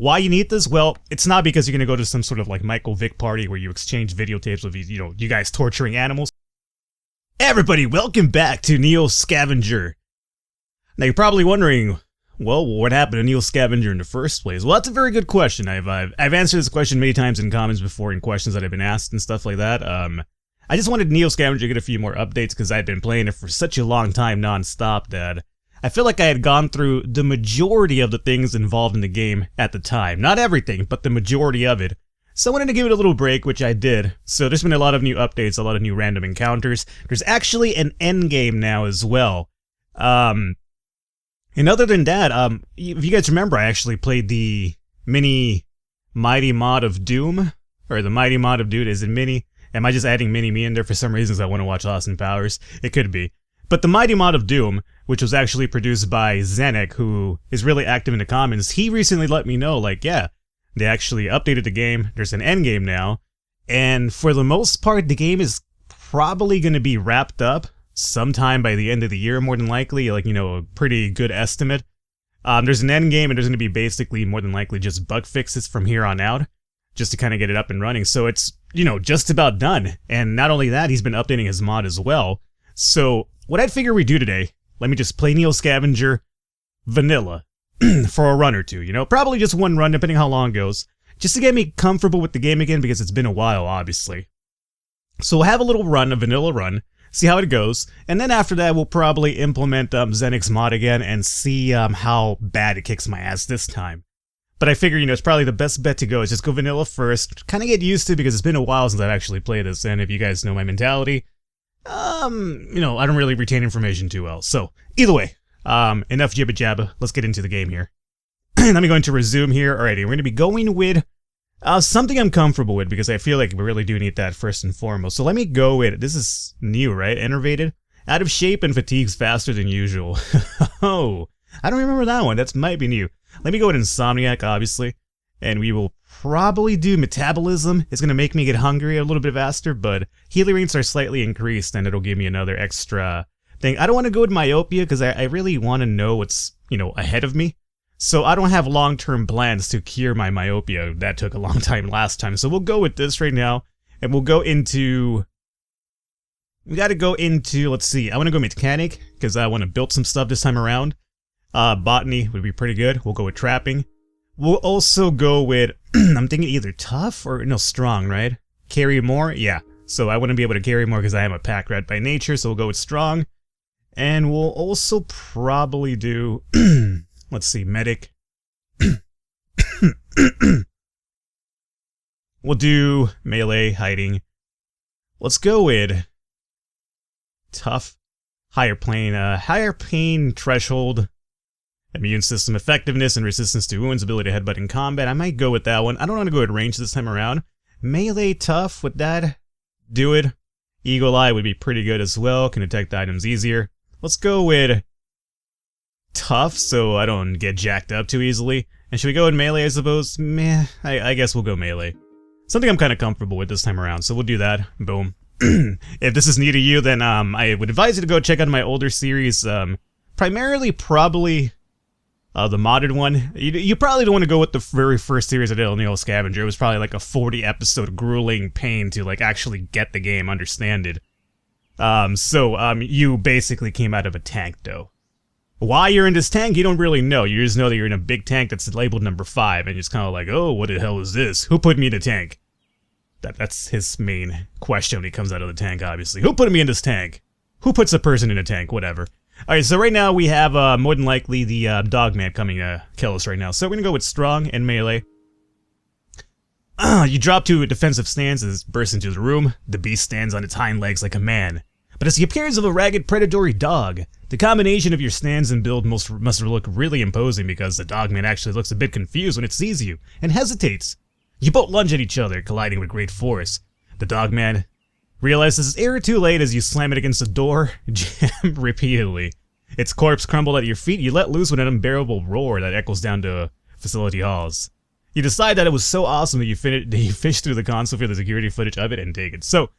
Why you need this? Well, it's not because you're gonna go to some sort of like Michael Vick party where you exchange videotapes of you guys torturing animals. Everybody, welcome back to NEO Scavenger. Now you're probably wondering, well, what happened to NEO Scavenger in the first place? Well, that's a very good question. I've answered this question many times in comments before, in questions that I've been asked and stuff like that. I just wanted NEO Scavenger to get a few more updates because I'd been playing it for such a long time non-stop that I feel like I had gone through the majority of the things involved in the game at the time. Not everything, but the majority of it. So I wanted to give it a little break, which I did. So there's been a lot of new updates, a lot of new random encounters. There's actually an endgame now as well. And other than that, if you guys remember, I actually played the mini Mighty Mod of Doom. Or the Mighty Mod of Dude. Is it mini? Am I just adding mini me in there for some reasons I want to watch Austin Powers? It could be. But the Mighty Mod of Doom, which was actually produced by Zenek, who is really active in the comments, he recently let me know, like, yeah, they actually updated the game, there's an endgame now, and for the most part, the game is probably going to be wrapped up sometime by the end of the year, more than likely, like, a pretty good estimate. There's an endgame, and there's going to be basically, more than likely, just bug fixes from here on out, just to kind of get it up and running, so it's, just about done. And not only that, he's been updating his mod as well. So what I'd figure we do today, let me just play NEO Scavenger vanilla for a run or two, probably just one run depending how long it goes, just to get me comfortable with the game again because it's been a while, obviously. So we'll have a little run, a vanilla run, see how it goes, and then after that we'll probably implement Zenek's mod again and see how bad it kicks my ass this time. But I figure, it's probably the best bet to go is just go vanilla first, kind of get used to it because it's been a while since I've actually played this, and if you guys know my mentality, I don't really retain information too well. So, either way, enough jibba jabba, let's get into the game here. Let me go into resume here. Alrighty, we're going to be going with something I'm comfortable with because I feel like we really do need that first and foremost. So let me go with, this is new, right? Enervated? Out of shape and fatigues faster than usual. Oh, I don't remember that one. That might be new. Let me go with Insomniac, obviously. And we will probably do Metabolism. It's going to make me get hungry a little bit faster, but healing rates are slightly increased, and it'll give me another extra thing. I don't want to go with Myopia, because I really want to know what's, ahead of me. So I don't have long-term plans to cure my myopia. That took a long time last time. So we'll go with this right now, and we'll go into... We gotta go into, let's see, I want to go Mechanic, because I want to build some stuff this time around. Botany would be pretty good. We'll go with Trapping. We'll also go with, I'm thinking either Tough or, no, Strong, right? Carry more? Yeah. So I want to be able to carry more because I am a pack rat by nature, so we'll go with Strong. And we'll also probably do, let's see, Medic. We'll do Melee, Hiding. Let's go with Tough, Higher Pain Threshold, Immune System Effectiveness and Resistance to Wounds, ability to headbutt in combat. I might go with that one. I don't want to go with range this time around. Melee Tough, would that do it? Eagle Eye would be pretty good as well. Can detect items easier. Let's go with Tough so I don't get jacked up too easily. And should we go with Melee, I suppose? Meh, I guess we'll go Melee. Something I'm kind of comfortable with this time around, so we'll do that. Boom. If this is new to you, then I would advise you to go check out my older series. Primarily, probably... the modded one. You probably don't want to go with the very first series I did on NEO Scavenger. It was probably like a 40-episode grueling pain to like actually get the game, understand it. You basically came out of a tank though. Why you're in this tank, you don't really know. You just know that you're in a big tank that's labeled number 5, and you're just kind of like, oh, what the hell is this? Who put me in the tank? That's his main question when he comes out of the tank, obviously. Who put me in this tank? Who puts a person in a tank? Whatever. Alright, so right now we have more than likely the Dogman coming to kill us right now. So we're gonna go with Strong and Melee. You drop to a defensive stance as it bursts into the room. The beast stands on its hind legs like a man, but has the appearance of a ragged predatory dog. The combination of your stance and build must look really imposing because the Dogman actually looks a bit confused when it sees you and hesitates. You both lunge at each other, colliding with great force. The Dogman realizes it's error too late as you slam it against the door, jam repeatedly. Its corpse crumbled at your feet. You let loose with an unbearable roar that echoes down to facility halls. You decide that it was so awesome that you fish through the console for the security footage of it and take it. So,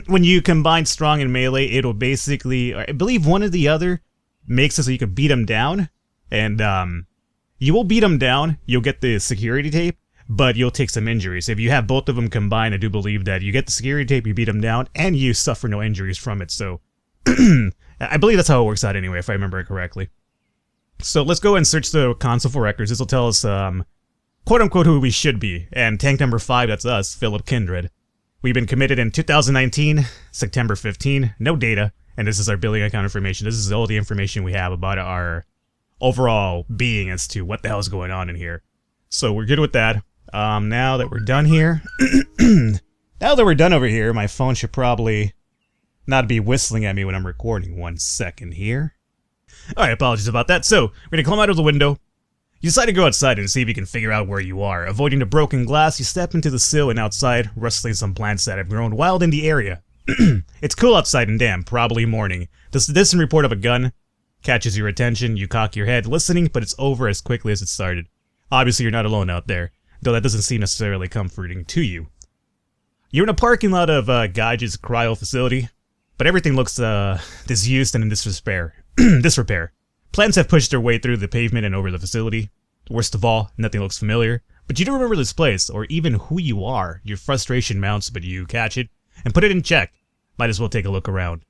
when you combine Strong and Melee, it'll basically, I believe one or the other makes it so you can beat them down, and You will beat them down, you'll get the security tape, but you'll take some injuries. If you have both of them combined, I do believe that you get the security tape, you beat them down, and you suffer no injuries from it. So I believe that's how it works out anyway, if I remember it correctly. So let's go and search the console for records. This will tell us, quote-unquote, who we should be. And tank number 5, that's us, Philip Kindred. We've been committed in 2019, September 15, no data, and this is our billing account information. This is all the information we have about our overall being as to what the hell is going on in here. So we're good with that. Now that we're done here, now that we're done over here, my phone should probably not be whistling at me when I'm recording. 1 second here. Alright, apologies about that. So, we're gonna climb out of the window. You decide to go outside and see if you can figure out where you are. Avoiding the broken glass, you step into the sill and outside, rustling some plants that have grown wild in the area. It's cool outside and damp, probably morning. The distant report of a gun catches your attention, you cock your head, listening, but it's over as quickly as it started. Obviously, you're not alone out there, though that doesn't seem necessarily comforting to you. You're in a parking lot of Gaige's cryo facility, but everything looks disused and in disrepair. Plants have pushed their way through the pavement and over the facility. Worst of all, nothing looks familiar, but you don't remember this place, or even who you are. Your frustration mounts, but you catch it, and put it in check. Might as well take a look around.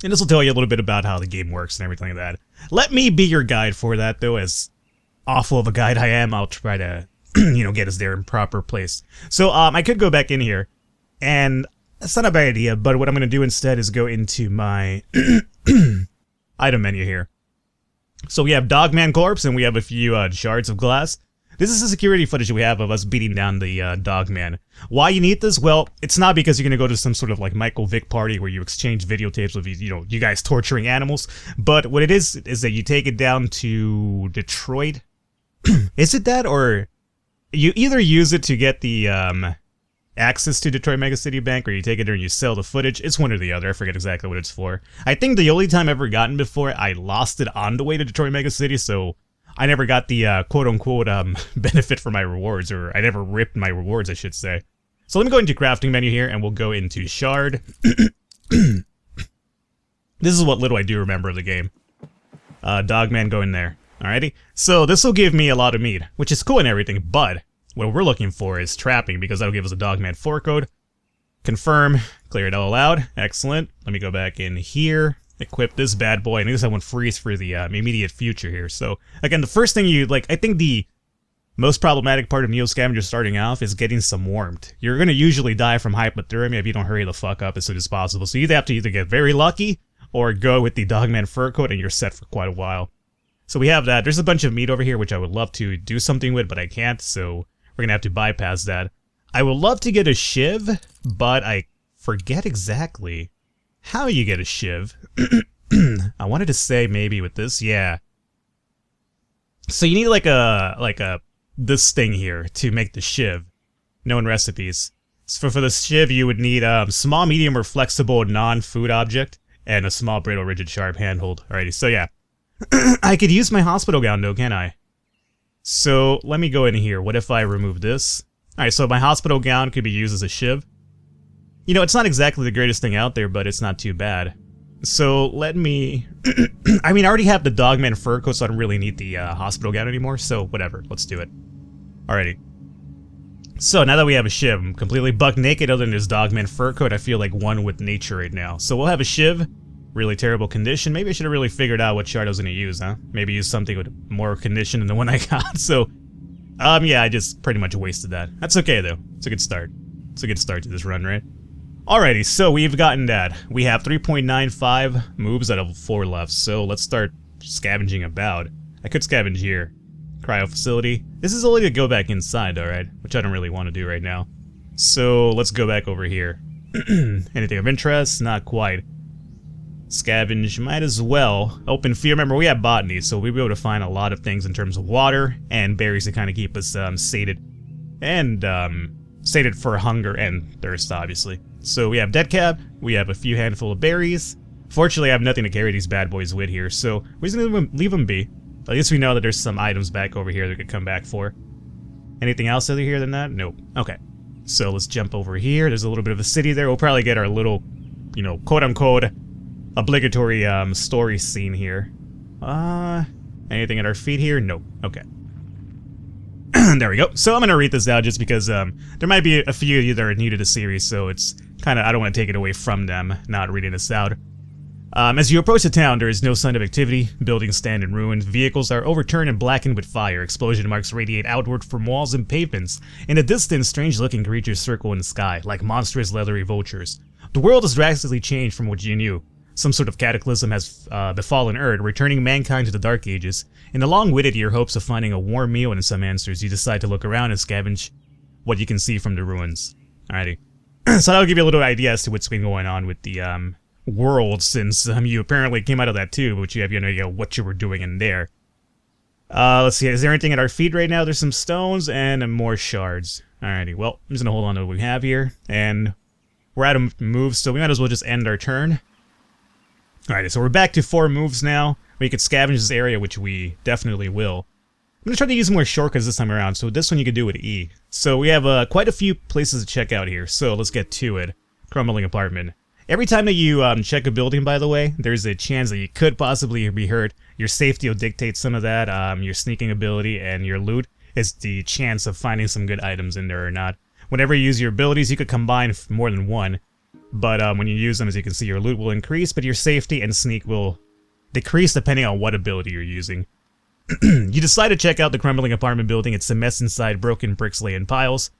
And this will tell you a little bit about how the game works and everything like that. Let me be your guide for that, though, as awful of a guide I am, I'll try to, get us there in proper place. So, I could go back in here, and that's not a bad idea, but what I'm going to do instead is go into my item menu here. So we have Dogman Corpse, and we have a few shards of glass. This is the security footage we have of us beating down the Dogman. Why you need this? Well, it's not because you're going to go to some sort of like Michael Vick party where you exchange videotapes of you guys torturing animals, but what it is that you take it down to Detroit. Is it that, or you either use it to get the access to Detroit Mega City Bank, or you take it there and you sell the footage? It's one or the other. I forget exactly what it's for. I think the only time I've ever gotten before, I lost it on the way to Detroit Mega City, so I never got the quote-unquote benefit for my rewards, or I never ripped my rewards, I should say. So let me go into crafting menu here, and we'll go into shard. This is what little I do remember of the game. Dogman, go in there. Alrighty? So this will give me a lot of meat, which is cool and everything, but what we're looking for is trapping, because that'll give us a Dogman 4 code. Confirm, clear it all out. Excellent. Let me go back in here, equip this bad boy, and I guess I want freeze for the immediate future here. So, again, the first thing I think the most problematic part of NEO Scavenger starting off is getting some warmth. You're going to usually die from hypothermia if you don't hurry the fuck up as soon as possible. So you have to either get very lucky, or go with the Dogman fur coat, and you're set for quite a while. So we have that. There's a bunch of meat over here, which I would love to do something with, but I can't, so we're going to have to bypass that. I would love to get a shiv, but I forget exactly how you get a shiv. I wanted to say maybe with this, yeah. So you need this thing here to make the shiv. Known recipes. So for the shiv, you would need a small, medium, or flexible non-food object, and a small, brittle, rigid, sharp handhold. Alrighty, so yeah. I could use my hospital gown though, can I? So let me go in here. What if I remove this? Alright, so my hospital gown could be used as a shiv. You know, it's not exactly the greatest thing out there, but it's not too bad. So let me... I mean, I already have the Dogman fur coat, so I don't really need the hospital gown anymore, so whatever, let's do it. Alrighty. So now that we have a shiv, I'm completely buck naked other than this Dogman fur coat. I feel like one with nature right now. So we'll have a shiv. Really terrible condition. Maybe I should have really figured out what shard I was going to use, huh? Maybe use something with more condition than the one I got. So, yeah, I just pretty much wasted that. That's okay, though. It's a good start. It's a good start to this run, right? Alrighty, so we've gotten that. We have 3.95 moves out of 4 left, so let's start scavenging about. I could scavenge here. Cryo facility. This is only to go back inside, alright? Which I don't really want to do right now. So, let's go back over here. Anything of interest? Not quite. Scavenge, might as well. Open field. Remember, we have botany, so we'll be able to find a lot of things in terms of water and berries to kind of keep us sated. And sated for hunger and thirst, obviously. So we have dead cab, we have a few handful of berries. Fortunately, I have nothing to carry these bad boys with here, so we're just gonna leave them be. At least we know that there's some items back over here that we could come back for. Anything else other here than that? Nope. Okay. So let's jump over here. There's a little bit of a city there. We'll probably get our little, quote-unquote obligatory story scene here. I Anything at our feet here? Nope. Okay. There we go. So I'm going to read this out just because there might be a few of you that are new to the series, so it's kind of, I don't want to take it away from them not reading this out. As you approach the town, there is no sign of activity. Buildings stand in ruins. Vehicles are overturned and blackened with fire. Explosion marks radiate outward from walls and pavements. In the distance, strange-looking creatures circle in the sky, like monstrous leathery vultures. The world has drastically changed from what you knew. Some sort of cataclysm has befallen Earth, returning mankind to the Dark Ages. In the long-witted your hopes of finding a warm meal and some answers, you decide to look around and scavenge what you can see from the ruins. Alrighty. So that'll give you a little idea as to what's been going on with the world, since you apparently came out of that too, but you have no idea what you were doing in there. Let's see, is there anything at our feet right now? There's some stones and more shards. Alrighty, well, I'm just gonna hold on to what we have here, and we're out of moves, so we might as well just end our turn. Alright, so we're back to 4 moves now. We could scavenge this area, which we definitely will. I'm going to try to use more shortcuts this time around, so this one you can do with E. So we have quite a few places to check out here, so let's get to it. Crumbling apartment. Every time that you check a building, by the way, there's a chance that you could possibly be hurt. Your safety will dictate some of that, your sneaking ability, and your loot is the chance of finding some good items in there or not. Whenever you use your abilities, you could combine more than one. But when you use them, as you can see, your loot will increase, but your safety and sneak will decrease depending on what ability you're using. You decide to check out the crumbling apartment building. It's a mess inside, broken bricks lay in piles.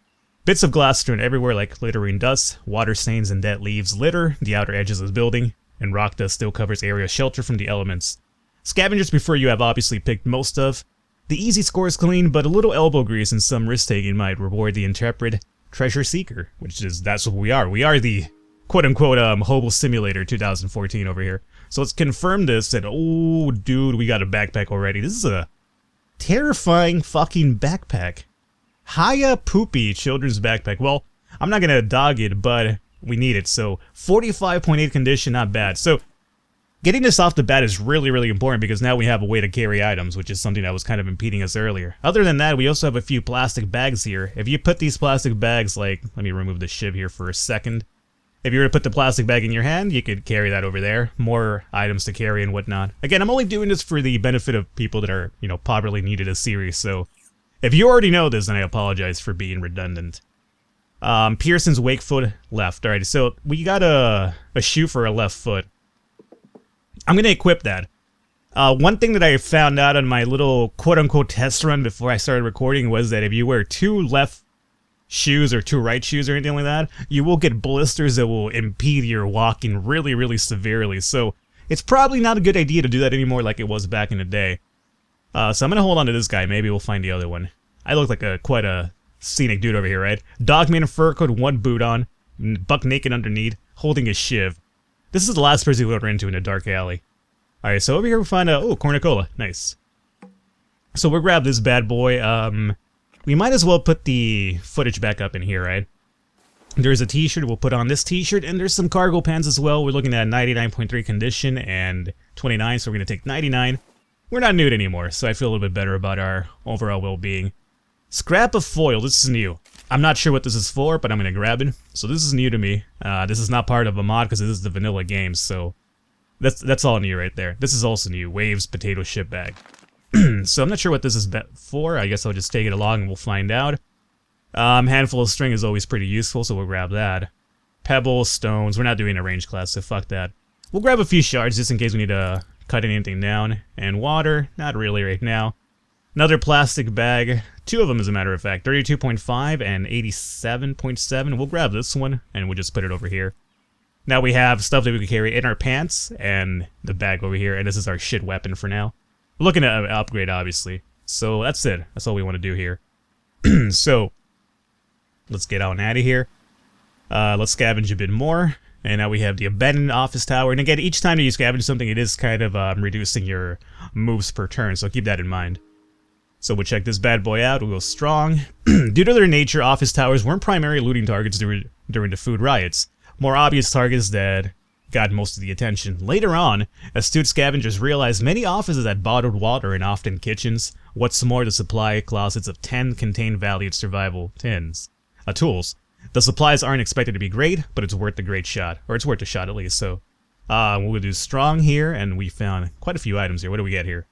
Bits of glass strewn everywhere like glittering dust. Water stains and dead leaves litter the outer edges of the building, and rock dust still covers area shelter from the elements. Scavengers before you have obviously picked most of. The easy score is clean, but a little elbow grease and some risk-taking might reward the intrepid treasure seeker, that's what we are. We are the quote-unquote Hobo Simulator 2014 over here. So let's confirm this, and oh dude, we got a backpack already. This is a terrifying fucking backpack. Hiya Poopy children's backpack. Well, I'm not gonna dog it, but we need it. So 45.8 condition, not bad. So getting this off the bat is really, really important because now we have a way to carry items, which is something that was kind of impeding us earlier. Other than that, we also have a few plastic bags here. If you put these plastic bags, like, let me remove the shiv here for a second. If you were to put the plastic bag in your hand, you could carry that over there. More items to carry and whatnot. Again, I'm only doing this for the benefit of people that are, popularly new to this series, so if you already know this, then I apologize for being redundant. Pearson's wake foot left. Alright, so we got a shoe for a left foot. I'm gonna equip that. One thing that I found out on my little quote-unquote test run before I started recording was that if you wear 2 left shoes or 2 right shoes or anything like that, you will get blisters that will impede your walking really, really severely. So it's probably not a good idea to do that anymore like it was back in the day. So I'm gonna hold on to this guy. Maybe we'll find the other one. I look like quite a scenic dude over here, right? Dogman and fur coat, 1 boot on, buck naked underneath, holding a shiv. This is the last person we run into in a dark alley. Alright, so over here we find a cornucola. Nice. So we'll grab this bad boy. We might as well put the footage back up in here, right? There's a t-shirt, we'll put on this t-shirt, and there's some cargo pants as well. We're looking at 99.3 condition and 29, so we're going to take 99. We're not nude anymore, so I feel a little bit better about our overall well-being. Scrap of foil, this is new. I'm not sure what this is for, but I'm going to grab it. So this is new to me. This is not part of a mod because this is the vanilla game, so that's all new right there. This is also new, Waves Potato Ship Bag. So I'm not sure what this is for. I guess I'll just take it along and we'll find out. Handful of string is always pretty useful, so we'll grab that. Pebbles, stones. We're not doing a range class, so fuck that. We'll grab a few shards just in case we need to cut anything down. And water, not really right now. Another plastic bag. 2 of them, as a matter of fact. 32.5 and 87.7. We'll grab this one and we'll just put it over here. Now we have stuff that we can carry in our pants and the bag over here, and this is our shit weapon for now. We're looking to upgrade, obviously. So that's it. That's all we want to do here. So let's get on out of here. Let's scavenge a bit more. And now we have the abandoned office tower. And again, each time that you scavenge something, it is kind of reducing your moves per turn. So keep that in mind. So we'll check this bad boy out. We'll go strong. Due to their nature, office towers weren't primary looting targets during the food riots. More obvious targets that got most of the attention. Later on, astute scavengers realized many offices had bottled water and often kitchens. What's more, the supply closets of 10 contain valued survival tools. The supplies aren't expected to be great, but it's worth the great shot. Or it's worth a shot at least, so we'll do strong here, and we found quite a few items here. What do we get here?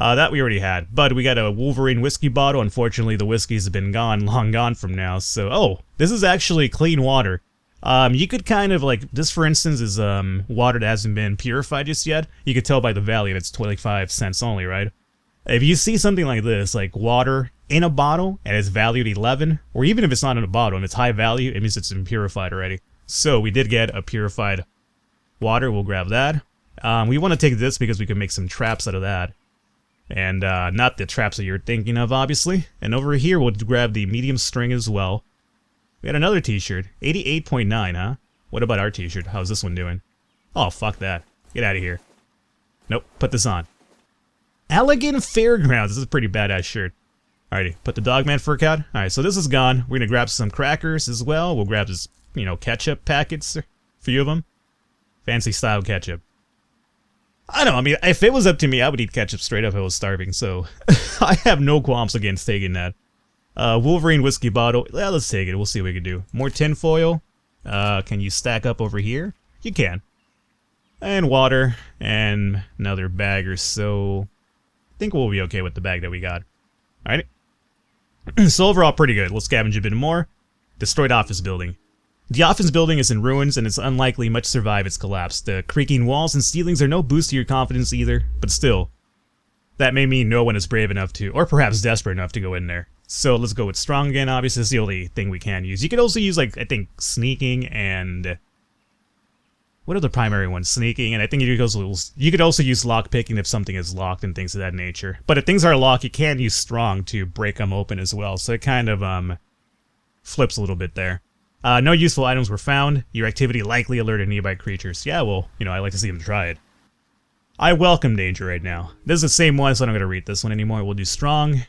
That we already had. But we got a Wolverine whiskey bottle. Unfortunately, the whiskey's been gone, long gone from now. So, oh, this is actually clean water. You could kind of like, this for instance is water that hasn't been purified just yet. You could tell by the value it's 25 cents only, right? If you see something like this, like water in a bottle and it's valued 11, or even if it's not in a bottle and it's high value, it means it's been purified already. So we did get a purified water. We'll grab that. We want to take this because we can make some traps out of that. And not the traps that you're thinking of, obviously. And over here, we'll grab the medium string as well. We got another t-shirt. 88.9, huh? What about our t-shirt? How's this one doing? Oh, fuck that. Get out of here. Nope, put this on. Elegant Fairgrounds. This is a pretty badass shirt. Alrighty, put the Dogman fur coat. Alright, so this is gone. We're gonna grab some crackers as well. We'll grab this, you know, ketchup packets. A few of them. Fancy style ketchup. I don't know, I mean, if it was up to me, I would eat ketchup straight up if I was starving, so I have no qualms against taking that. Wolverine whiskey bottle, yeah, let's take it, we'll see what we can do. More tinfoil, can you stack up over here? You can. And water, and another bag or so. I think we'll be okay with the bag that we got. Alright. So overall, pretty good. We'll scavenge a bit more. Destroyed office building. The office building is in ruins and it's unlikely much survive its collapse. The creaking walls and ceilings are no boost to your confidence either, but still, that may mean no one is brave enough to, or perhaps desperate enough to go in there. So let's go with strong again, obviously it's the only thing we can use. You could also use, like, I think, sneaking and... what are the primary ones? Sneaking, and I think you could also use lockpicking if something is locked and things of that nature. But if things are locked, you can use strong to break them open as well, so it kind of, flips a little bit there. No useful items were found. Your activity likely alerted nearby creatures. Yeah, well, you know, I like to see them try it. I welcome danger right now. This is the same one, so I'm not going to read this one anymore. We'll do strong.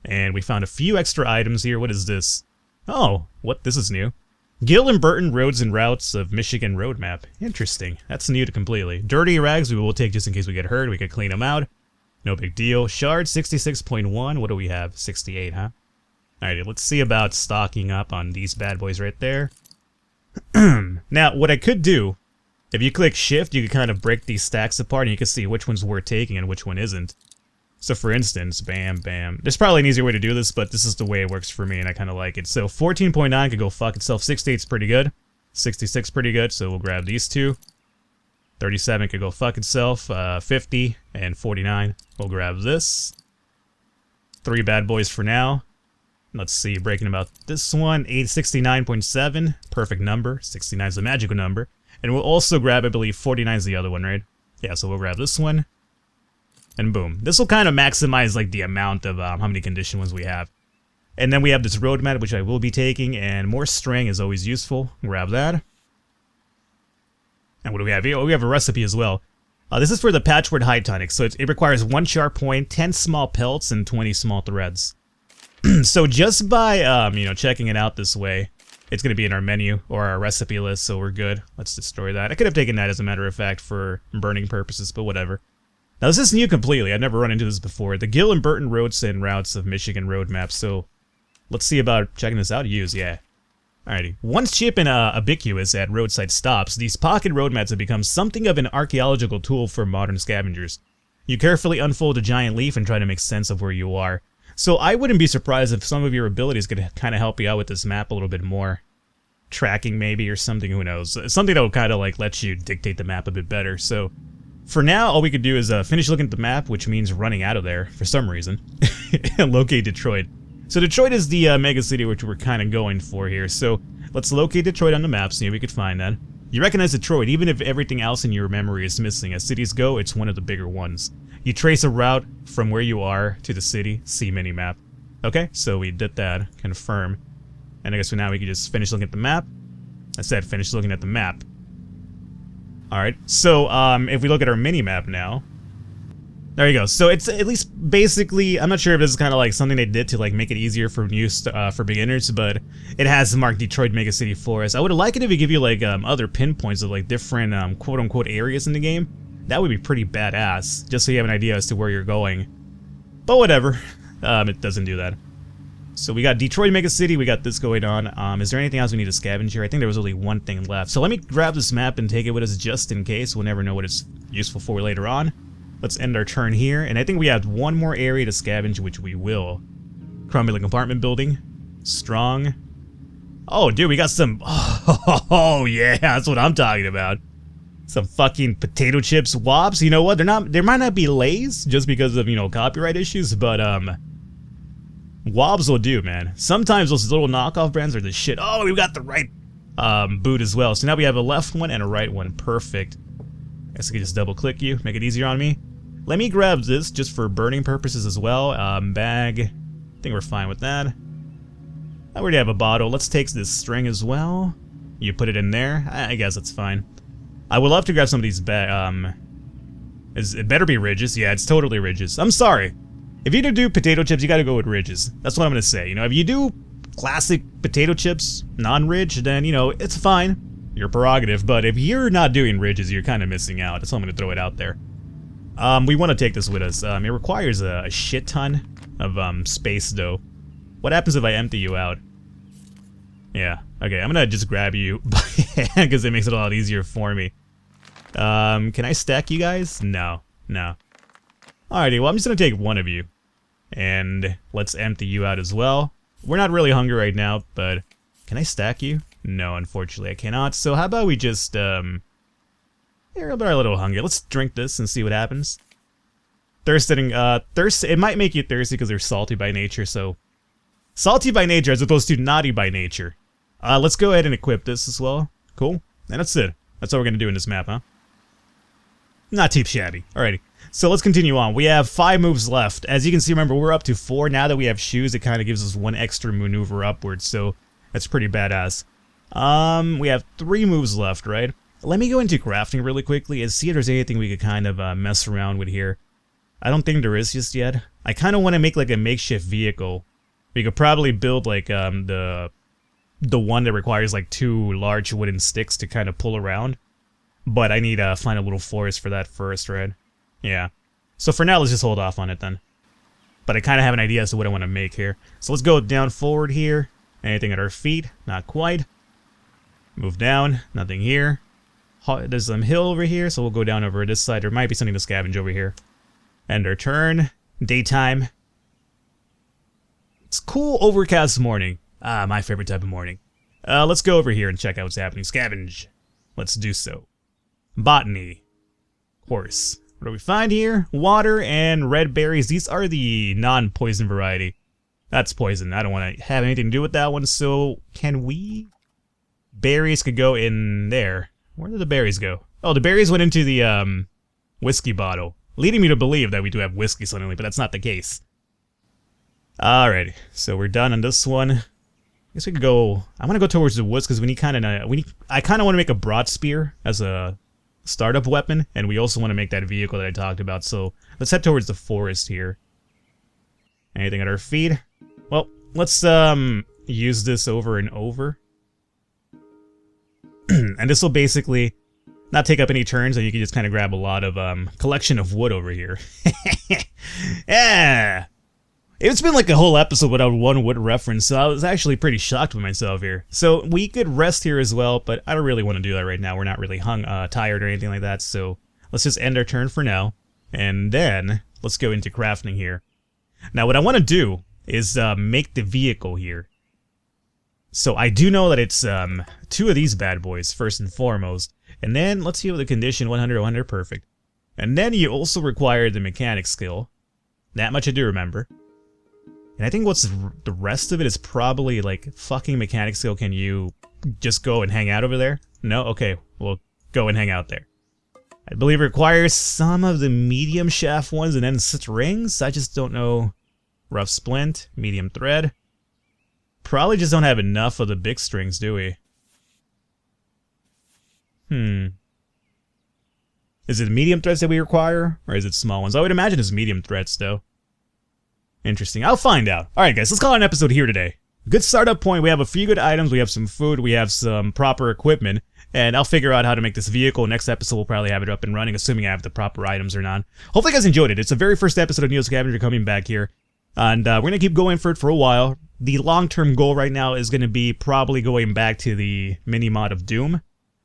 And we found a few extra items here. What is this? Oh, what? This is new. Gill and Burton Roads and Routes of Michigan Road Map. Interesting. That's new to completely. Dirty rags we will take just in case we get hurt. We could clean them out. No big deal. Shard 66.1. What do we have? 68, huh? Alrighty, let's see about stocking up on these bad boys right there. Now, what I could do, if you click shift, you can kind of break these stacks apart and you can see which one's worth taking and which one isn't. So for instance, bam, bam. There's probably an easier way to do this, but this is the way it works for me and I kind of like it. So 14.9 could go fuck itself. 68's pretty good. 66 pretty good, so we'll grab these two. 37 could go fuck itself. 50 and 49. We'll grab this. 3 bad boys for now. Let's see, breaking about this one, 869.7, perfect number. 69 is the magical number. And we'll also grab, I believe, 49 is the other one, right? Yeah, so we'll grab this one. And boom. This will kind of maximize, like, the amount of how many condition ones we have. And then we have this roadmap, which I will be taking, and more string is always useful. Grab that. And what do we have here? Oh, we have a recipe as well. This is for the patchwork hide tonic, so it requires 1 sharp point, 10 small pelts, and 20 small threads. So just by, you know, checking it out this way, it's going to be in our menu or our recipe list, so we're good. Let's destroy that. I could have taken that as a matter of fact for burning purposes, but whatever. Now this is new completely. I've never run into this before. The Gill and Burton Roads and Routes of Michigan Road Map, so let's see about checking this out. Use, yeah. Alrighty. Once chip and ubiquitous at roadside stops, these pocket road maps have become something of an archaeological tool for modern scavengers. You carefully unfold a giant leaf and try to make sense of where you are. So I wouldn't be surprised if some of your abilities could kind of help you out with this map a little bit more. Tracking maybe or something, who knows. Something that will kind of like let you dictate the map a bit better. So for now, all we could do is finish looking at the map, which means running out of there for some reason. And locate Detroit. So Detroit is the mega city which we're kind of going for here. So let's locate Detroit on the map, see if we could find that. You recognize Detroit, even if everything else in your memory is missing. As cities go, it's one of the bigger ones. You trace a route from where you are to the city, see minimap. Okay, so we did that, confirm. And I guess now we can just finish looking at the map. I said finish looking at the map. Alright, so if we look at our minimap now, there you go. So it's at least basically, I'm not sure if this is kind of like something they did to like make it easier for for beginners, but it has marked Detroit Megacity for us. I would like it if it give you like other pinpoints of like different quote-unquote areas in the game. That would be pretty badass, just so you have an idea as to where you're going. But whatever, it doesn't do that. So we got Detroit Megacity, we got this going on. Is there anything else we need to scavenge here? I think there was only one thing left. So let me grab this map and take it with us just in case. We'll never know what it's useful for later on. Let's end our turn here, and I think we have one more area to scavenge, which we will. Crumbling apartment building. Strong. Oh, dude, we got some... Oh, yeah, that's what I'm talking about. Some fucking potato chips wops. You know what? There might not be Lays just because of, you know, copyright issues, but, Wobs will do, man. Sometimes those little knockoff brands are the shit. Oh, we've got the right boot as well. So now we have a left one and a right one. Perfect. I guess I can just double click you, make it easier on me. Let me grab this just for burning purposes as well. Bag. I think we're fine with that. I already have a bottle. Let's take this string as well. You put it in there. I guess that's fine. I would love to grab some of these it better be ridges. Yeah, it's totally ridges. I'm sorry. If you do potato chips, you gotta go with ridges. That's what I'm gonna say. You know, if you do classic potato chips, non-ridge, then, you know, it's fine. Your prerogative. But if you're not doing ridges, you're kind of missing out. That's why I'm gonna throw it out there. We want to take this with us. It requires a shit ton of space, though. What happens if I empty you out? Yeah. Okay, I'm gonna just grab you by hand because it makes it a lot easier for me. Can I stack you guys? No. No. Alrighty, well, I'm just gonna take one of you. And let's empty you out as well. We're not really hungry right now, but can I stack you? No, unfortunately I cannot. So how about we just, we're a little hungry. Let's drink this and see what happens. Thirst, it might make you thirsty because they're salty by nature, so... Salty by nature as opposed to naughty by nature. Let's go ahead and equip this as well. Cool. And that's it. That's all we're gonna do in this map, huh? Not too shabby. Alrighty. So let's continue on. We have 5 moves left. As you can see, remember, we're up to 4. Now that we have shoes, it kind of gives us 1 extra maneuver upwards, so that's pretty badass. We have 3 moves left, right? Let me go into crafting really quickly and see if there's anything we could kind of mess around with here. I don't think there is just yet. I kind of want to make like a makeshift vehicle. We could probably build like the one that requires like 2 large wooden sticks to kind of pull around. But I need to find a little forest for that first, right? Yeah. So for now, let's just hold off on it then. But I kind of have an idea as to what I want to make here. So let's go down forward here. Anything at our feet? Not quite. Move down. Nothing here. There's some hill over here, so we'll go down over this side. There might be something to scavenge over here. End our turn. Daytime. It's cool overcast morning. Ah, my favorite type of morning. Let's go over here and check out what's happening. Scavenge. Let's do so. Botany. Horse. What do we find here? Water and red berries. These are the non-poison variety. That's poison. I don't want to have anything to do with that one, so can we? Berries could go in there. Where did the berries go? Oh, the berries went into the whiskey bottle, leading me to believe that we do have whiskey suddenly, but that's not the case. Alrighty, so we're done on this one. I guess we could go. I want to go towards the woods because I kind of want to make a broad spear as a startup weapon, and we also want to make that vehicle that I talked about. So let's head towards the forest here. Anything at our feet? Well, let's use this over and over. And this will basically not take up any turns, and you can just kind of grab a lot of collection of wood over here. Yeah! It's been like a whole episode without one wood reference, so I was actually pretty shocked with myself here. So we could rest here as well, but I don't really want to do that right now. We're not really tired or anything like that, so let's just end our turn for now. And then let's go into crafting here. Now what I want to do is make the vehicle here. So I do know that it's 2 of these bad boys, first and foremost. And then let's see what the condition, 100, 100, perfect. And then you also require the mechanic skill. That much I do remember. And I think what's the rest of it is probably like fucking mechanic skill. Can you just go and hang out over there? No? Okay, well, go and hang out there. I believe it requires some of the medium shaft ones and then strings. I just don't know. Rough splint, medium thread. Probably just don't have enough of the big strings, do we? Is it medium threads that we require? Or is it small ones? I would imagine it's medium threads, though. Interesting. I'll find out. Alright, guys, let's call it an episode here today. Good startup point. We have a few good items. We have some food. We have some proper equipment. And I'll figure out how to make this vehicle. Next episode, we'll probably have it up and running, assuming I have the proper items or not. Hopefully, you guys enjoyed it. It's the very first episode of NEO Scavenger coming back here. And we're going to keep going for it for a while. The long-term goal right now is going to be probably going back to the mini-mod of Doom.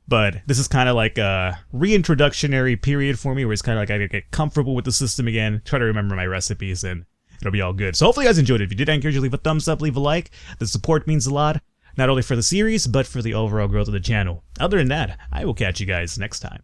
But this is kind of like a reintroductionary period for me where it's kind of like I get comfortable with the system again, try to remember my recipes, and it'll be all good. So hopefully you guys enjoyed it. If you did, I encourage you to leave a thumbs up, leave a like. The support means a lot, not only for the series, but for the overall growth of the channel. Other than that, I will catch you guys next time.